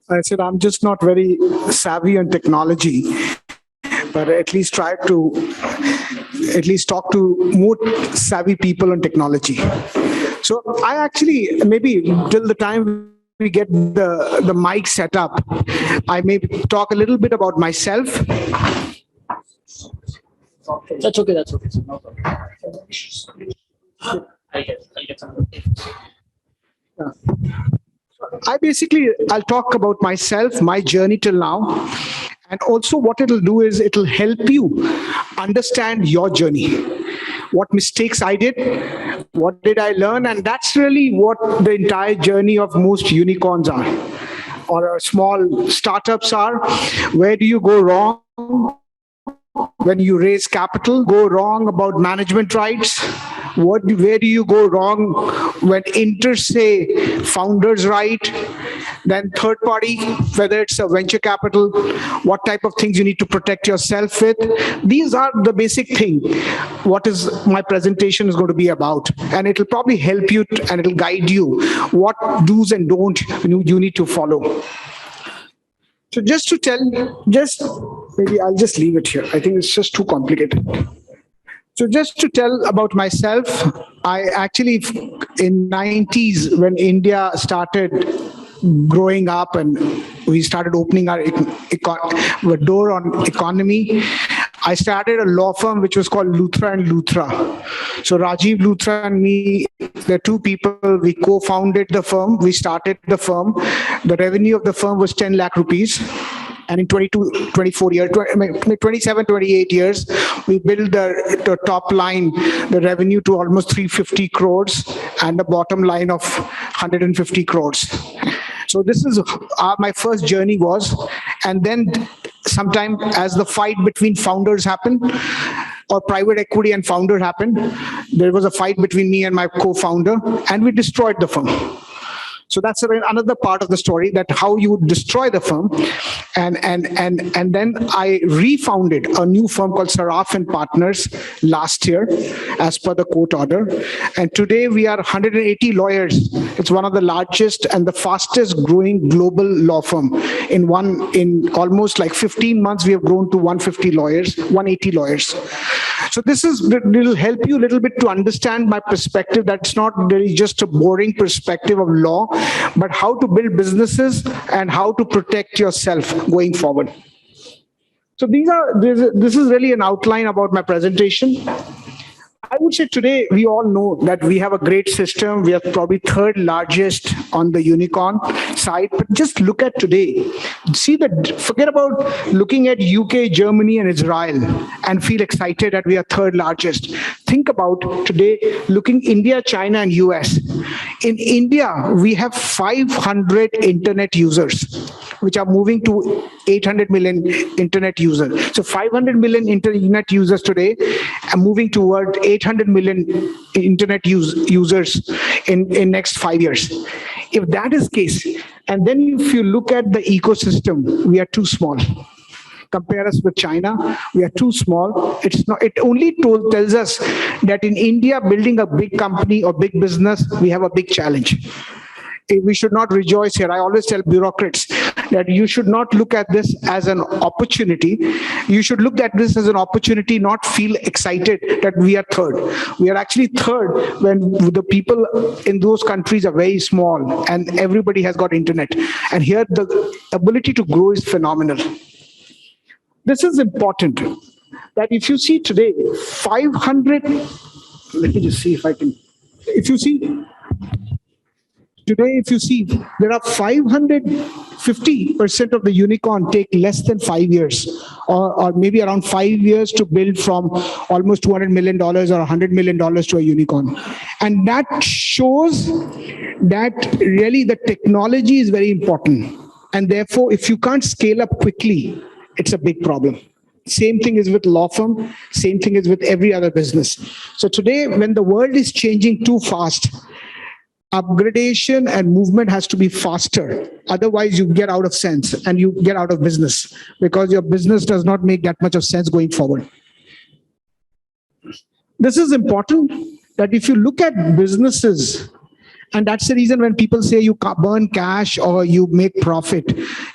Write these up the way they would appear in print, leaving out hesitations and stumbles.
I said, I'm just not very savvy on technology, but at least try to at least talk to more savvy people on technology. So I actually, maybe till the time we get the mic set up, I may talk a little bit about myself. That's okay. That's okay. No problem. I'll get some. I'll talk about myself, my journey till now. And also what it'll do is it'll help you understand your journey. What mistakes I did, what did I learn? And that's really what the entire journey of most unicorns are, or small startups are. Where do you go wrong when you raise capital? Go wrong about management rights? Where do you go wrong when say founders right? Then third party, whether it's a venture capital, what type of things you need to protect yourself with. These are the basic thing. What is my presentation is going to be about, and it'll probably help you and it'll guide you what do's and don't you need to follow. So just to tell, maybe I'll just leave it here. I think it's just too complicated. So just to tell about myself, I actually, in 90s, when India started growing up and we started opening our door on economy, I started a law firm which was called Luthra and Luthra. So Rajiv Luthra and me, the two people, we co-founded the firm. We started the firm. The revenue of the firm was 10 lakh rupees. And in 27, 28 years, we built the top line, the revenue to almost 350 crores and the bottom line of 150 crores. So this is my first journey was. And then sometime as the fight between founders happened, or private equity and founder happened, there was a fight between me and my co-founder, and we destroyed the firm. So that's another part of the story, that how you destroy the firm. And then I refounded a new firm called Saraf and Partners last year as per the court order. And today we are 180 lawyers. It's one of the largest and the fastest growing global law firm. In almost like 15 months, we have grown to 150 lawyers, 180 lawyers. So will help you a little bit to understand my perspective. That's not really just a boring perspective of law, but how to build businesses and how to protect yourself going forward. So this is really an outline about my presentation. I would say today we all know that we have a great system. We are probably third largest on the unicorn side, but just look at today. Forget about looking at UK, Germany, and Israel and feel excited that we are third largest. Think about today, looking India, China, and US. In India, we have 500 internet users, which are moving to 800 million internet users. So 500 million internet users today are moving toward 800 million internet users in next 5 years. If that is the case, and then if you look at the ecosystem, we are too small. Compare us with China, we are too small. It only tells us that in India, building a big company or big business, we have a big challenge. We should not rejoice here. I always tell bureaucrats that you should not look at this as an opportunity. You should look at this as an opportunity, not feel excited that we are third. We are actually third when the people in those countries are very small and everybody has got internet. And here the ability to grow is phenomenal. This is important, that if you see today, 500, let me just see if I can, if you see, today, if you see, there are 550% of the unicorn take less than 5 years, or maybe around 5 years to build from almost $200 million or $100 million to a unicorn. And that shows that really the technology is very important. And therefore, if you can't scale up quickly, it's a big problem. Same thing is with law firm. Same thing is with every other business. So today, when the world is changing too fast, upgradation and movement has to be faster. Otherwise, you get out of sense and you get out of business because your business does not make that much of sense going forward. This is important, that if you look at businesses And that's the reason when people say you burn cash or you make profit,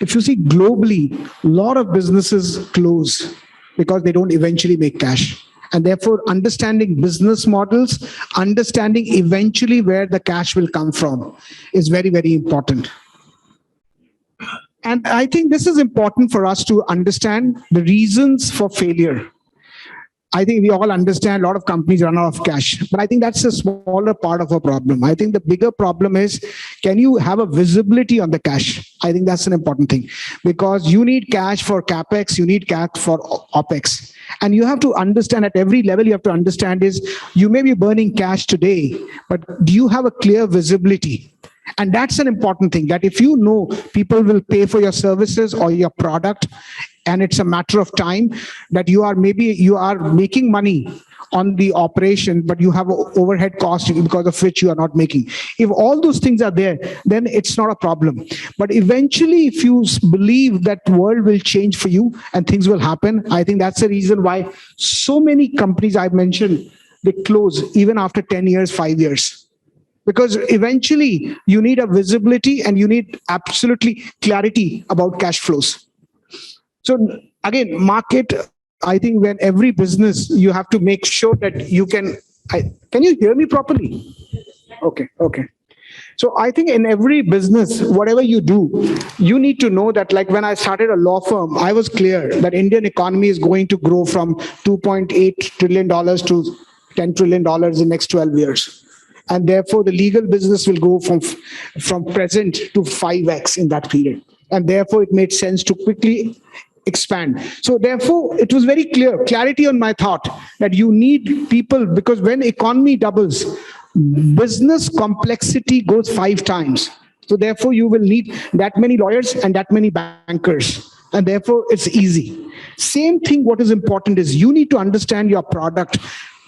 if you see globally, a lot of businesses close because they don't eventually make cash. And therefore, understanding business models, understanding eventually where the cash will come from is very, very important. And I think this is important for us to understand the reasons for failure. I think we all understand a lot of companies run out of cash, but I think that's a smaller part of a problem. I think the bigger problem is, can you have a visibility on the cash? I think that's an important thing, because you need cash for capex, you need cash for opex, and you have to understand at every level. You have to understand is, you may be burning cash today, but do you have a clear visibility? And that's an important thing, that if you know people will pay for your services or your product, and it's a matter of time, that you are making money on the operation, but you have overhead cost because of which you are not making. If all those things are there, then it's not a problem. But eventually, if you believe that world will change for you and things will happen, I think that's the reason why so many companies I've mentioned, they close even after 10 years, 5 years. Because eventually you need a visibility and you need absolutely clarity about cash flows. So again, market, I think when every business, you have to make sure that you can you hear me properly? Okay. So I think in every business, whatever you do, you need to know that, like when I started a law firm, I was clear that Indian economy is going to grow from $2.8 trillion to $10 trillion in the next 12 years. And therefore, the legal business will go from present to 5x in that period. And therefore, it made sense to quickly expand. So therefore, it was very clarity on my thought that you need people, because when economy doubles, business complexity goes 5 times. So therefore, you will need that many lawyers and that many bankers. And therefore, it's easy. Same thing, what is important is you need to understand your product,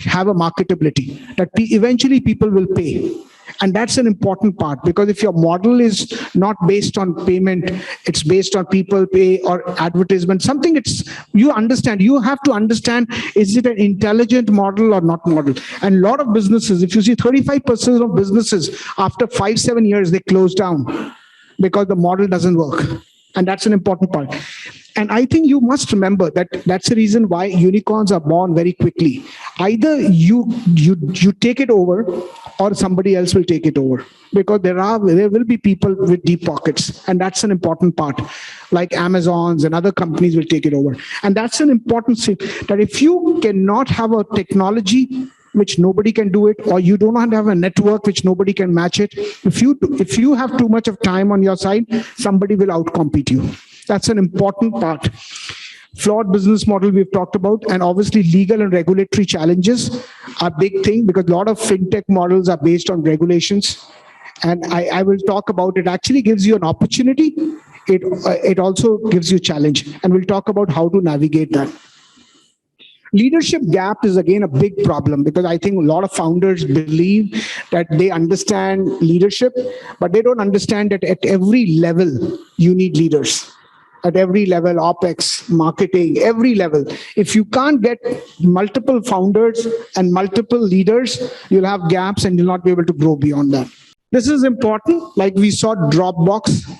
have a marketability, that eventually people will pay. And that's an important part, because if your model is not based on payment, it's based on people pay or advertisement, something you have to understand, is it an intelligent model or not model? And a lot of businesses, if you see 35% of businesses after 5-7 years, they close down because the model doesn't work. And that's an important part. And I think you must remember that that's the reason why unicorns are born very quickly. Either you take it over, or somebody else will take it over, because there will be people with deep pockets, and that's an important part. Like Amazons and other companies will take it over, and that's an important thing. That if you cannot have a technology which nobody can do it, or you do not have a network which nobody can match it, if you have too much of time on your side, somebody will outcompete you. That's an important part. Flawed business model we've talked about, and obviously legal and regulatory challenges are a big thing, because a lot of fintech models are based on regulations. And I will talk about it. Actually gives you an opportunity. It also gives you challenge. And we'll talk about how to navigate that. Leadership gap is again a big problem, because I think a lot of founders believe that they understand leadership, but they don't understand that at every level you need leaders. At every level, OPEX, marketing, every level. If you can't get multiple founders and multiple leaders, you'll have gaps and you'll not be able to grow beyond that. This is important. Like we saw Dropbox,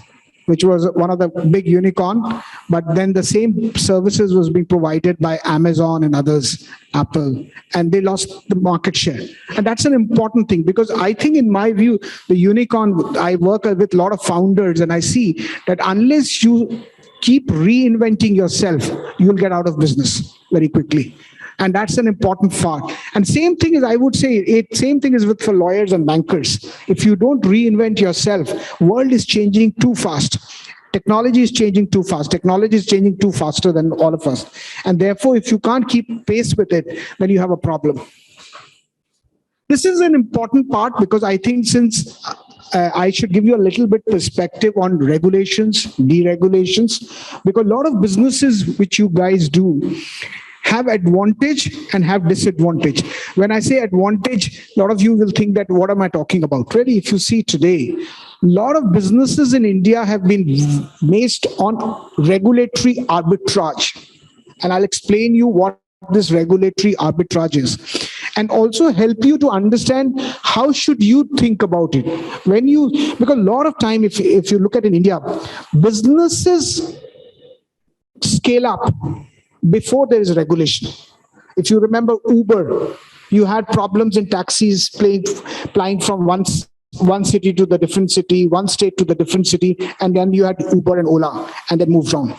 which was one of the big unicorn, but then the same services was being provided by Amazon and others, Apple, and they lost the market share. And that's an important thing, because I think in my view, the unicorn, I work with a lot of founders, and I see that unless you keep reinventing yourself, you'll get out of business very quickly. And that's an important part. And same thing is, I would say, same thing is for lawyers and bankers. If you don't reinvent yourself, world is changing too fast. Technology is changing too fast. Technology is changing too faster than all of us. And therefore, if you can't keep pace with it, then you have a problem. This is an important part, because I think since I should give you a little bit perspective on regulations, deregulations, because a lot of businesses which you guys do have advantage and have disadvantage. When I say advantage, a lot of you will think that, what am I talking about? Really, if you see today, a lot of businesses in India have been based on regulatory arbitrage. And I'll explain you what this regulatory arbitrage is. and also help you to understand how should you think about it when you, because a lot of time, if you look at in India, businesses scale up before there is regulation. If you remember Uber, you had problems in taxis flying from one city to the different city, one state to the different city, and then you had Uber and Ola, and then moved on.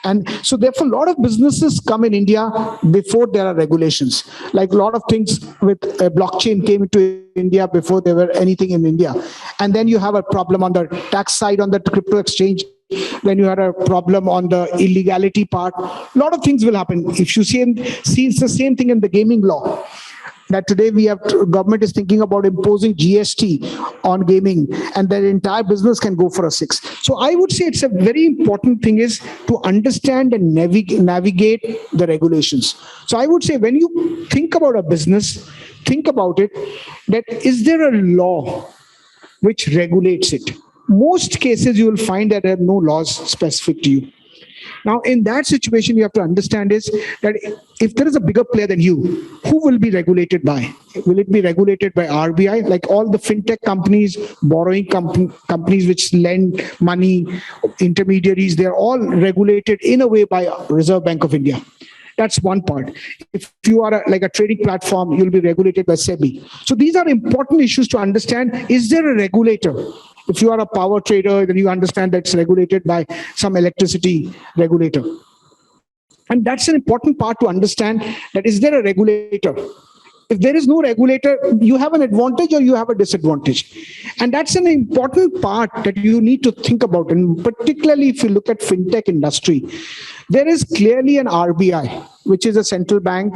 And so therefore, a lot of businesses come in India before there are regulations. Like a lot of things with blockchain came into India before there were anything in India. And then you have a problem on the tax side on the crypto exchange. Then you had a problem on the illegality part. A lot of things will happen. If you see it's the same thing in the gaming law. That today government is thinking about imposing GST on gaming, and their entire business can go for a 6. So I would say it's a very important thing is to understand and navigate the regulations. So I would say when you think about a business, think about it, that is there a law which regulates it? Most cases you will find that there are no laws specific to you. Now, in that situation, you have to understand is that if there is a bigger player than you, who will be regulated by? Will it be regulated by RBI? Like all the fintech companies, borrowing companies which lend money, intermediaries, they're all regulated in a way by Reserve Bank of India. That's one part. If you are like a trading platform, you'll be regulated by SEBI. So these are important issues to understand. Is there a regulator? If you are a power trader, then you understand that's regulated by some electricity regulator. And that's an important part to understand, that is there a regulator? If there is no regulator, you have an advantage or you have a disadvantage. And that's an important part that you need to think about. And particularly if you look at fintech industry, there is clearly an RBI, which is a central bank,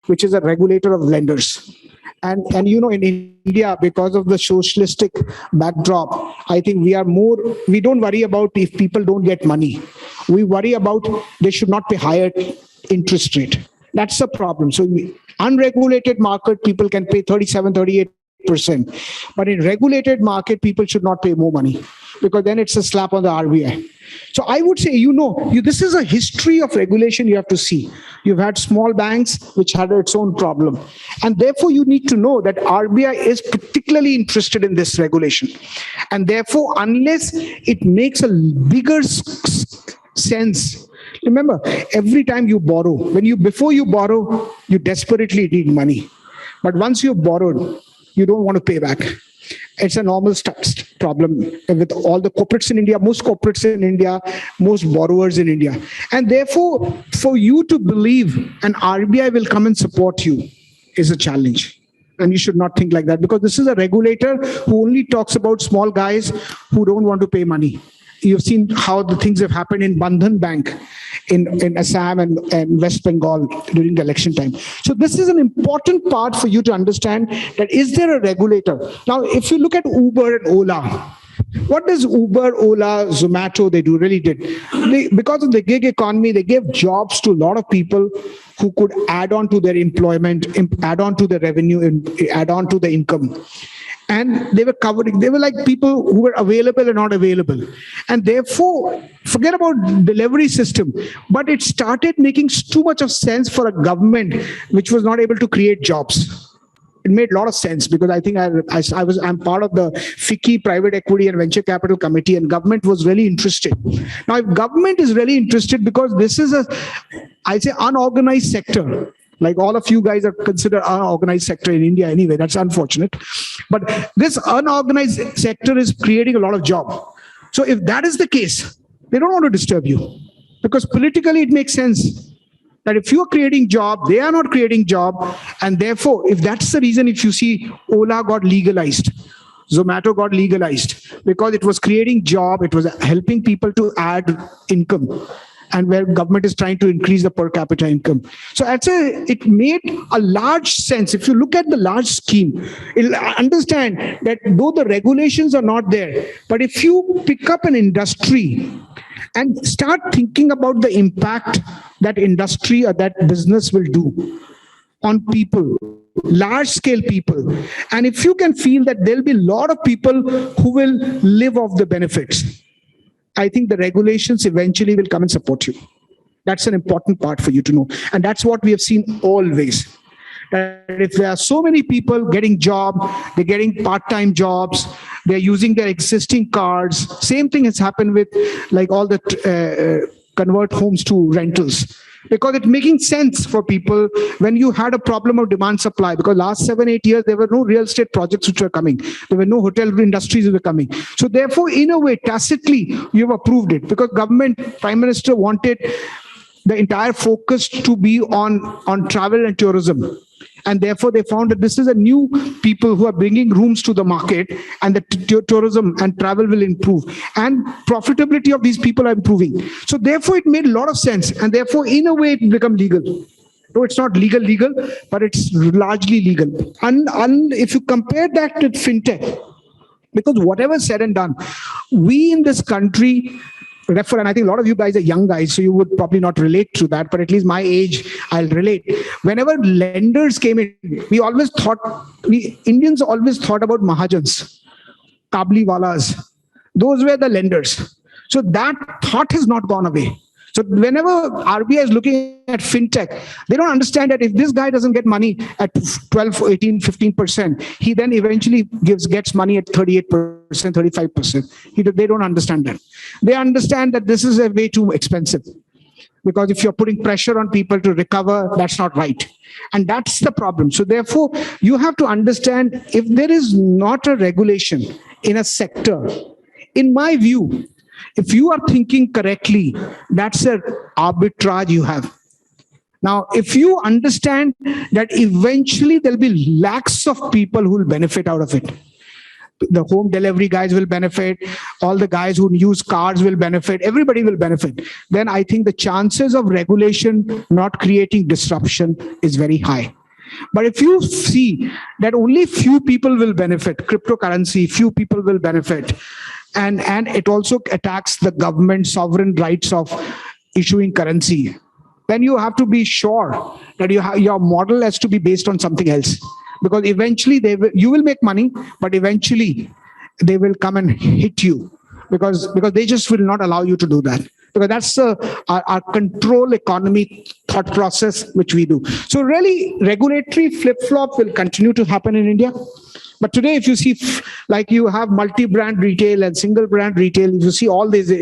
which is a regulator of lenders. And you know, in India, because of the socialistic backdrop, I think we don't worry about if people don't get money. We worry about they should not pay higher interest rate. That's the problem. So unregulated market, people can pay 37, 38%. But in regulated market, people should not pay more money, because then it's a slap on the RBI. So I would say, this is a history of regulation you have to see. You've had small banks which had its own problem. And therefore, you need to know that RBI is particularly interested in this regulation. And therefore, unless it makes a bigger sense, remember, every time you borrow, before you borrow, you desperately need money. But once you've borrowed, you don't want to pay back. It's a normal problem with all the corporates in India, most corporates in India, most borrowers in India. And therefore, for you to believe an RBI will come and support you is a challenge. And you should not think like that, because this is a regulator who only talks about small guys who don't want to pay money. You've seen how the things have happened in Bandhan Bank in Assam and West Bengal during the election time. So this is an important part for you to understand, that is there a regulator? Now, if you look at Uber and Ola, what does Uber, Ola, Zomato, they really did? Because of the gig economy, they gave jobs to a lot of people who could add on to their employment, add on to the revenue, add on to the income. And they were like people who were available and not available. And therefore, forget about delivery system, but it started making too much of sense for a government which was not able to create jobs. It made a lot of sense, because I think I'm part of the FICCI Private Equity and Venture Capital Committee, and government was really interested. Now, if government is really interested, because this is unorganized sector, like all of you guys are considered unorganized sector in India anyway. That's unfortunate. But this unorganized sector is creating a lot of job. So if that is the case, they don't want to disturb you, because politically it makes sense that if you are creating job, they are not creating job. And therefore, if that's the reason, if you see Ola got legalized, Zomato got legalized, because it was creating job, it was helping people to add income, and where government is trying to increase the per capita income. So it made a large sense. If you look at the large scheme, you'll understand that though the regulations are not there, but if you pick up an industry and start thinking about the impact that industry or that business will do on people, large scale people, and if you can feel that there'll be a lot of people who will live off the benefits, I think the regulations eventually will come and support you. That's an important part for you to know. And that's what we have seen always. that if there are so many people getting job, they're getting part-time jobs, they're using their existing cars. Same thing has happened with like all the convert homes to rentals, because it's making sense for people when you had a problem of demand supply, because last 7 8 years there were no real estate projects which were coming, there were no hotel industries which were coming. So therefore, in a way, tacitly you have approved it, because government, prime minister wanted the entire focus to be on travel and tourism, and therefore they found that this is a new people who are bringing rooms to the market, and the tourism and travel will improve, and profitability of these people are improving. So therefore it made a lot of sense, and therefore in a way it become legal. No, it's not legal, but it's largely legal. And if you compare that to fintech, because whatever said and done, we in this country refer, and I think a lot of you guys are young guys, so you would probably not relate to that, but at least my age, I'll relate. Whenever lenders came in, we Indians always thought about Mahajans, Kabliwalas. Those were the lenders. So that thought has not gone away. So whenever RBI is looking at fintech, they don't understand that if this guy doesn't get money at 12, 18, 15%, he then eventually gets money at 38%, 35%. They don't understand that. They understand that this is a way too expensive. Because if you're putting pressure on people to recover, that's not right. And that's the problem. So therefore, you have to understand, if there is not a regulation in a sector, in my view, if you are thinking correctly, that's an arbitrage you have. Now, if you understand that eventually there'll be lakhs of people who will benefit out of it, the home delivery guys will benefit, all the guys who use cars will benefit, everybody will benefit, then I think the chances of regulation not creating disruption is very high. But if you see that only few people will benefit, cryptocurrency, few people will benefit, and it also attacks the government sovereign rights of issuing currency, then you have to be sure that your model has to be based on something else. Because eventually you will make money, but eventually they will come and hit you, because they just will not allow you to do that. Because that's our control economy thought process which we do. So really, regulatory flip-flop will continue to happen in India. But today, if you see, like you have multi-brand retail and single-brand retail, if you see all this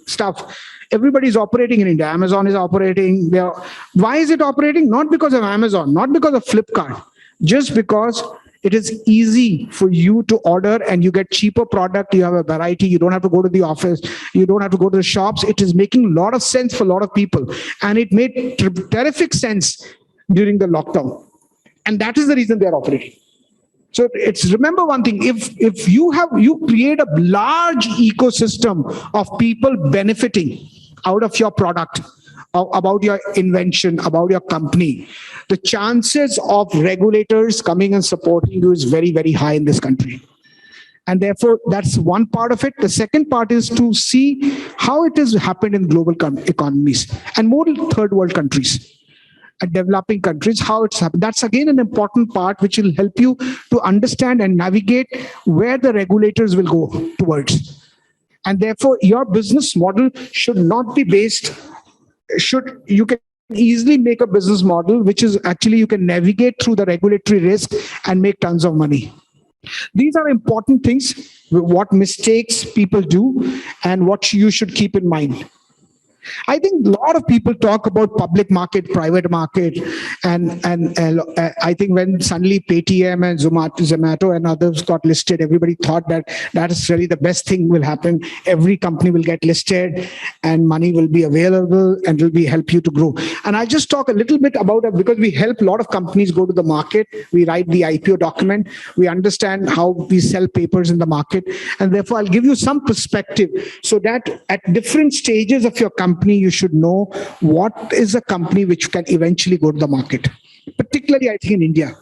stuff, everybody's operating in India. Amazon is operating there. Why is it operating? Not because of Amazon, not because of Flipkart, just because it is easy for you to order and you get cheaper product, you have a variety, you don't have to go to the office, you don't have to go to the shops. It is making a lot of sense for a lot of people. And it made terrific sense during the lockdown. And that is the reason they are operating. So it's, remember one thing, if you create a large ecosystem of people benefiting out of your product, about your invention, about your company, the chances of regulators coming and supporting you is very, very high in this country. And therefore, that's one part of it. The second part is to see how it has happened in global economies and more third world countries and developing countries, how it's happened. That's again an important part which will help you to understand and navigate where the regulators will go towards. And therefore, your business model should not be based, you can easily make a business model which is actually you can navigate through the regulatory risk and make tons of money. These are important things, what mistakes people do and what you should keep in mind. I think a lot of people talk about public market, private market, and I think when suddenly Paytm and Zomato and others got listed, everybody thought that that is really the best thing will happen. Every company will get listed and money will be available and will be help you to grow. And I'll just talk a little bit about it because we help a lot of companies go to the market. We write the IPO document. We understand how we sell papers in the market. And therefore, I'll give you some perspective so that at different stages of your company, you should know what is a company which can eventually go to the market, particularly I think in India.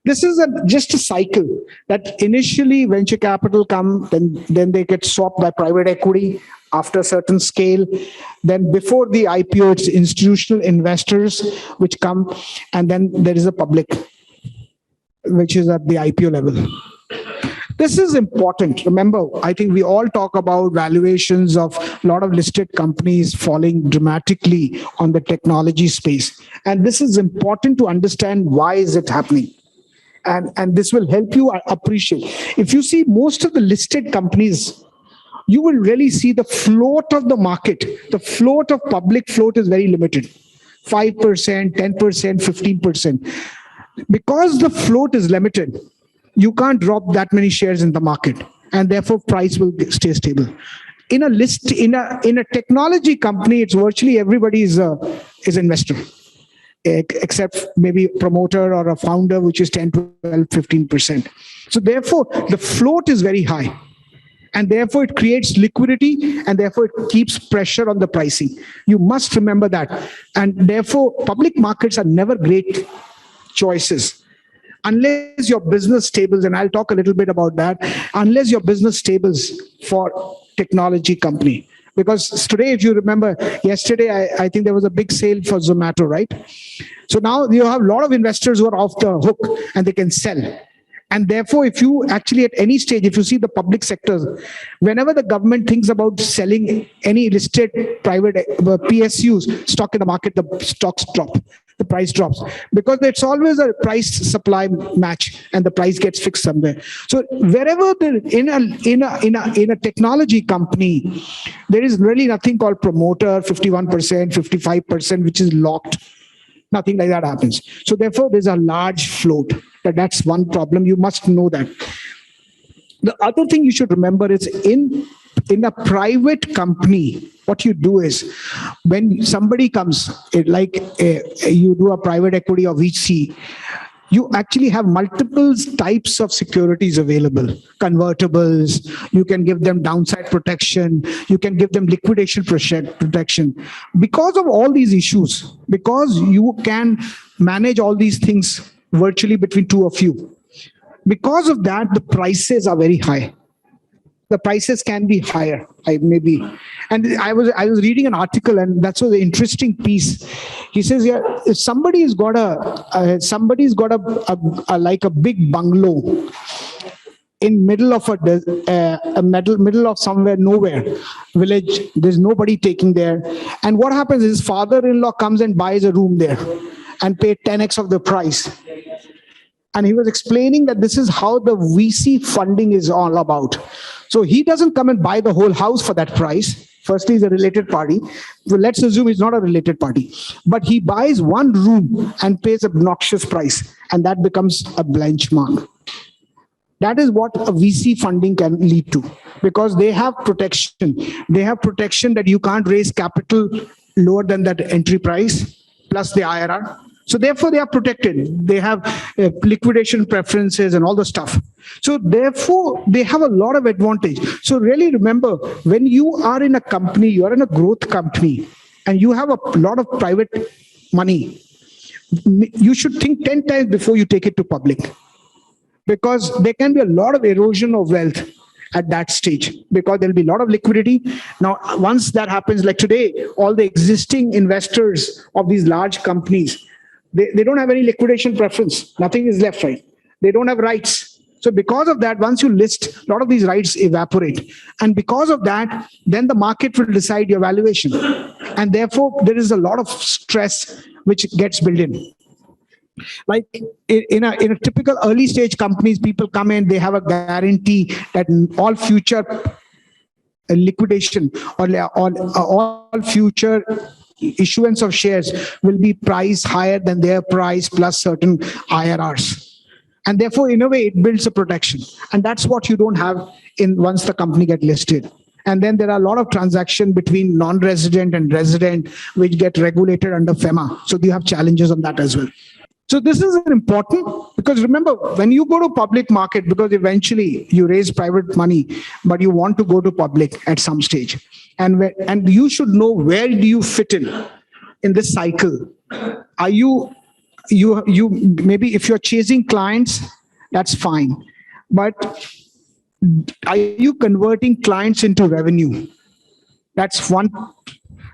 This is just a cycle that initially venture capital come, then they get swapped by private equity after a certain scale. Then before the IPO, it's institutional investors which come, and then there is a public, which is at the IPO level. This is important. Remember, I think we all talk about valuations of a lot of listed companies falling dramatically on the technology space. And this is important to understand why is it happening. And this will help you appreciate. If you see most of the listed companies, you will really see the float of the market. The float of public float is very limited. 5%, 10%, 15%. Because the float is limited, you can't drop that many shares in the market, and therefore price will stay stable. In a list, in a technology company, it's virtually everybody is investor, except maybe a promoter or a founder, which is 10, 12, 15%. So therefore, the float is very high. And therefore, it creates liquidity, and therefore, it keeps pressure on the pricing. You must remember that. And therefore, public markets are never great choices unless your business stables, and I'll talk a little bit about that, unless your business stables for technology company. Because today, if you remember, yesterday, I think there was a big sale for Zomato, right? So now you have a lot of investors who are off the hook and they can sell. And therefore, if you actually at any stage, if you see the public sectors, whenever the government thinks about selling any listed private PSUs, stock in the market, the stocks drop, the price drops, because it's always a price supply match and the price gets fixed somewhere. So wherever in a technology company, there is really nothing called promoter, 51%, 55%, which is locked. Nothing like that happens. So therefore, there's a large float. That's one problem. You must know that. The other thing you should remember is in a private company, what you do is when somebody comes, you do a private equity or VC, you actually have multiple types of securities available. Convertibles, you can give them downside protection, you can give them liquidation protection. Because of all these issues, because you can manage all these things virtually between two of you, because of that, the prices are very high. The prices can be higher, maybe. And I was reading an article, and that's was an interesting piece. He says, yeah, if somebody's got a like a big bungalow in middle of middle of somewhere, nowhere village, there's nobody taking there, and what happens is his father-in-law comes and buys a room there and pay 10x of the price. And he was explaining that this is how the VC funding is all about. So he doesn't come and buy the whole house for that price. Firstly, he's a related party. So let's assume he's not a related party. But he buys one room and pays an obnoxious price. And that becomes a benchmark. That is what a VC funding can lead to. Because they have protection. They have protection that you can't raise capital lower than that entry price, plus the IRR. So therefore, they are protected. They have liquidation preferences and all the stuff. So therefore, they have a lot of advantage. So really remember, when you are in a company, you are in a growth company, and you have a lot of private money, you should think 10 times before you take it to public. Because there can be a lot of erosion of wealth at that stage, because there'll be a lot of liquidity. Now, once that happens, like today, all the existing investors of these large companies, they don't have any liquidation preference. Nothing is left, right? They don't have rights. So because of that, once you list, a lot of these rights evaporate. And because of that, then the market will decide your valuation. And therefore, there is a lot of stress which gets built in. Like in a typical early stage companies, people come in, they have a guarantee that all future liquidation or all future issuance of shares will be priced higher than their price plus certain IRRs. And therefore, in a way, it builds a protection. And that's what you don't have in once the company gets listed. And then there are a lot of transactions between non-resident and resident, which get regulated under FEMA. So you have challenges on that as well. So this is important because remember, when you go to public market, because eventually you raise private money, but you want to go to public at some stage. And you should know where do you fit in this cycle. Are you maybe if you're chasing clients, that's fine. But are you converting clients into revenue? That's one.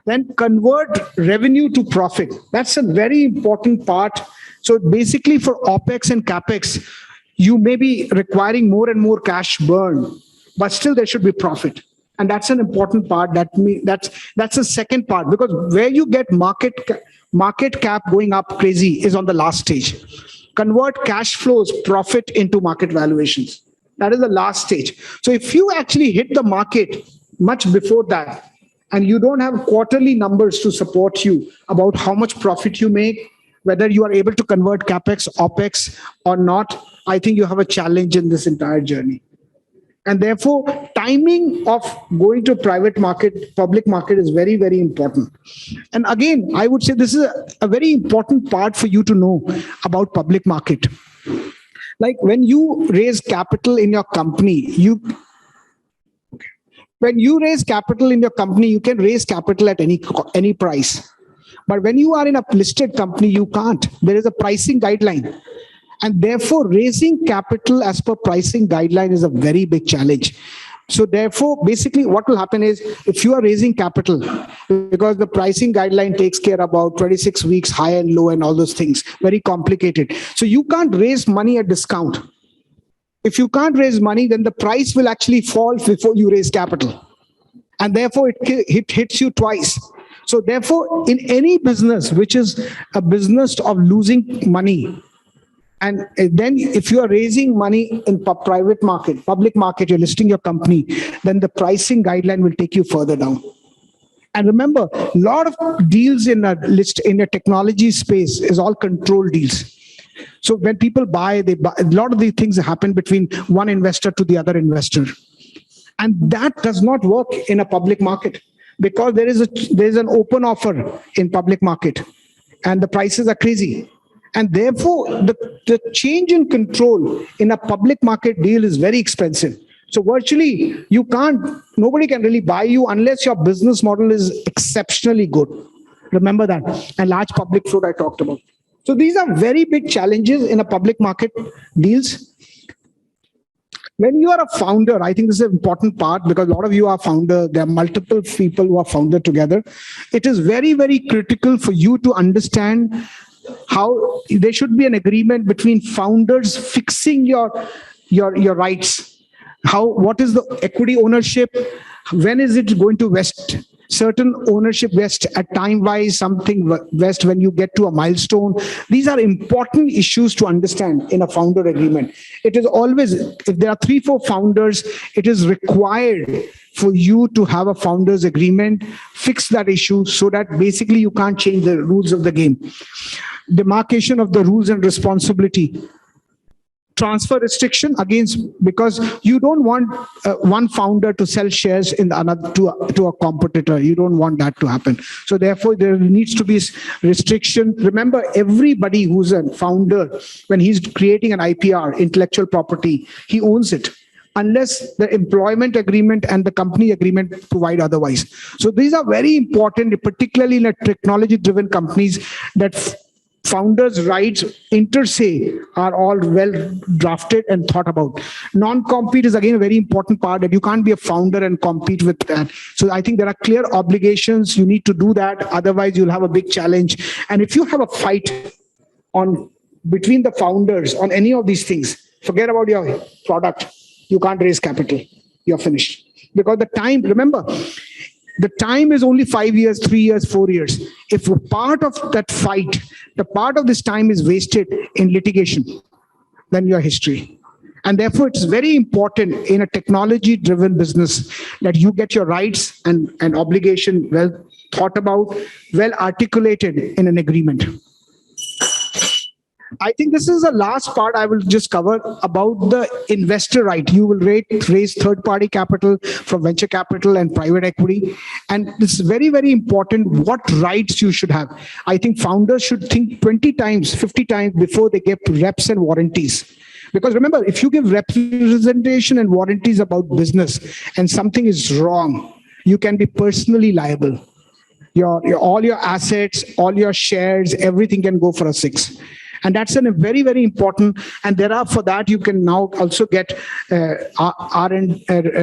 Then convert revenue to profit. That's a very important part. So basically for OPEX and CAPEX, You may be requiring more and more cash burn, but still there should be profit. And that's an important part. That's the second part, because where you get market cap going up crazy is on the last stage. Convert cash flows, profit into market valuations. That is the last stage. So if you actually hit the market much before that, and you don't have quarterly numbers to support you about how much profit you make, whether you are able to convert capex, opex or not, I think you have a challenge in this entire journey. And therefore, timing of going to private market, public market is very, very important. And again, I would say this is a very important part for you to know about public market. Like when you raise capital in your company, you can raise capital at any price. But when you are in a listed company, you can't. There is a pricing guideline. And therefore, raising capital as per pricing guideline is a very big challenge. So therefore, basically what will happen is, if you are raising capital, because the pricing guideline takes care about 26 weeks, high and low and all those things, very complicated. So you can't raise money at discount. If you can't raise money, then the price will actually fall before you raise capital. And therefore, it hits you twice. So therefore, in any business, which is a business of losing money, and then if you are raising money in private market, public market, you're listing your company, then the pricing guideline will take you further down. And remember, a lot of deals in a technology space is all control deals. So when people buy, a lot of these things happen between one investor to the other investor. And that does not work in a public market, because there is an open offer in public market and the prices are crazy. And therefore, the change in control in a public market deal is very expensive. So virtually, nobody can really buy you unless your business model is exceptionally good. Remember that. And large public float I talked about. So these are very big challenges in a public market deals. When you are a founder, I think this is an important part, because a lot of you are founder. There are multiple people who are founder together. It is very, very critical for you to understand how there should be an agreement between founders fixing your rights. What is the equity ownership? When is it going to vest? Certain ownership vest at time wise, something vest when you get to a milestone. These are important issues to understand in a founder agreement. It is always, if there are 3-4 founders, it is required for you to have a founders agreement, fix that issue, so that basically you can't change the rules of the game. Demarcation of the rules and responsibility. Transfer restriction against, because you don't want one founder to sell shares in another to a competitor. You don't want that to happen. So therefore, there needs to be restriction. Remember, everybody who's a founder, when he's creating an IPR, intellectual property, he owns it, unless the employment agreement and the company agreement provide otherwise. So these are very important, particularly in a technology-driven companies, that founders' rights inter se are all well drafted and thought about. Non-compete is again a very important part, that you can't be a founder and compete with that. So I think there are clear obligations. You need to do that. Otherwise, you'll have a big challenge. And if you have a fight between the founders on any of these things, forget about your product. You can't raise capital. You're finished. Because the time, remember, the time is only 5 years, 3 years, 4 years. If a part of that fight, the part of this time is wasted in litigation, then your history. And therefore, it's very important in a technology-driven business that you get your rights and obligation well thought about, well articulated in an agreement. I think this is the last part I will just cover about the investor right. You will raise third-party capital from venture capital and private equity. And this is very, very important what rights you should have. I think founders should think 20 times, 50 times before they give reps and warranties. Because remember, if you give representation and warranties about business and something is wrong, you can be personally liable. All your assets, all your shares, everything can go for a 6. And that's a very, very important. And for that, you can now also get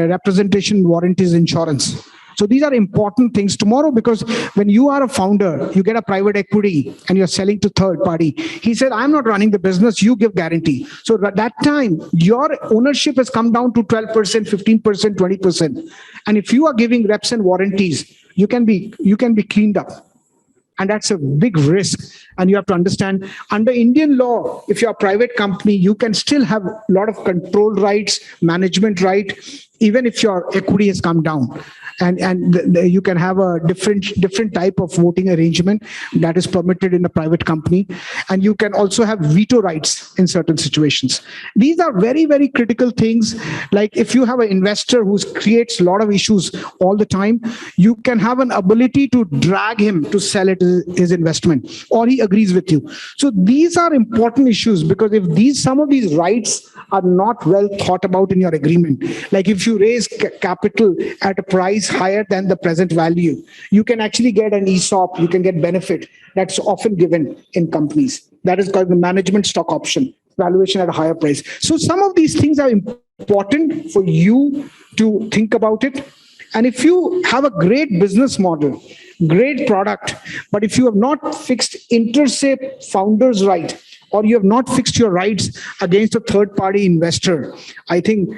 representation warranties insurance. So these are important things tomorrow, because when you are a founder, you get a private equity and you're selling to third party. He said, I'm not running the business, you give guarantee. So at that time, your ownership has come down to 12%, 15%, 20%. And if you are giving reps and warranties, you can be cleaned up, and that's a big risk. And you have to understand, under Indian law, if you're a private company, you can still have a lot of control rights, management right, even if your equity has come down. And you can have a different type of voting arrangement that is permitted in a private company. And you can also have veto rights in certain situations. These are very, very critical things. Like if you have an investor who creates a lot of issues all the time, you can have an ability to drag him to sell his investment, or he agrees with you. So these are important issues, because if some of these rights are not well thought about in your agreement, like if you raise capital at a price higher than the present value, you can actually get an ESOP, you can get benefit that's often given in companies. That is called the management stock option, valuation at a higher price. So some of these things are important for you to think about it. And if you have a great business model, great product, but if you have not fixed inter se founders right, or you have not fixed your rights against a third party investor, I think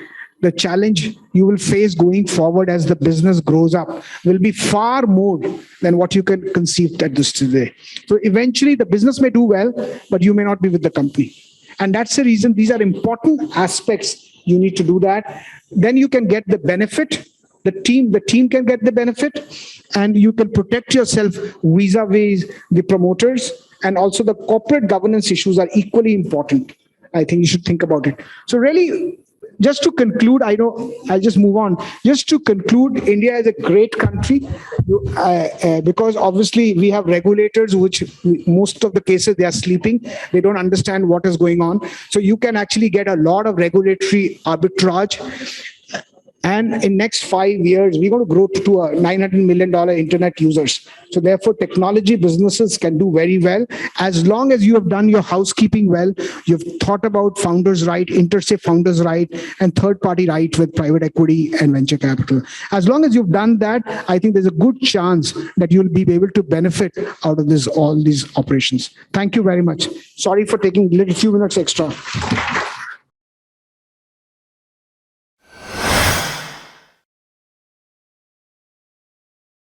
the challenge you will face going forward as the business grows up will be far more than what you can conceive at this today. So eventually the business may do well, but you may not be with the company. And that's the reason these are important aspects. You need to do that. Then you can get the benefit. The team can get the benefit, and you can protect yourself vis-a-vis the promoters. And also the corporate governance issues are equally important. I think you should think about it. So really, just to conclude, I know I'll just move on. Just to conclude, India is a great country, because obviously we have regulators, which most of the cases they are sleeping. They don't understand what is going on. So you can actually get a lot of regulatory arbitrage. And in next 5 years, we're going to grow to a $900 million internet users. So therefore, technology businesses can do very well, as long as you have done your housekeeping well, you've thought about founders' right, inter se founders' right, and third-party right with private equity and venture capital. As long as you've done that, I think there's a good chance that you'll be able to benefit out of all these operations. Thank you very much. Sorry for taking a few minutes extra.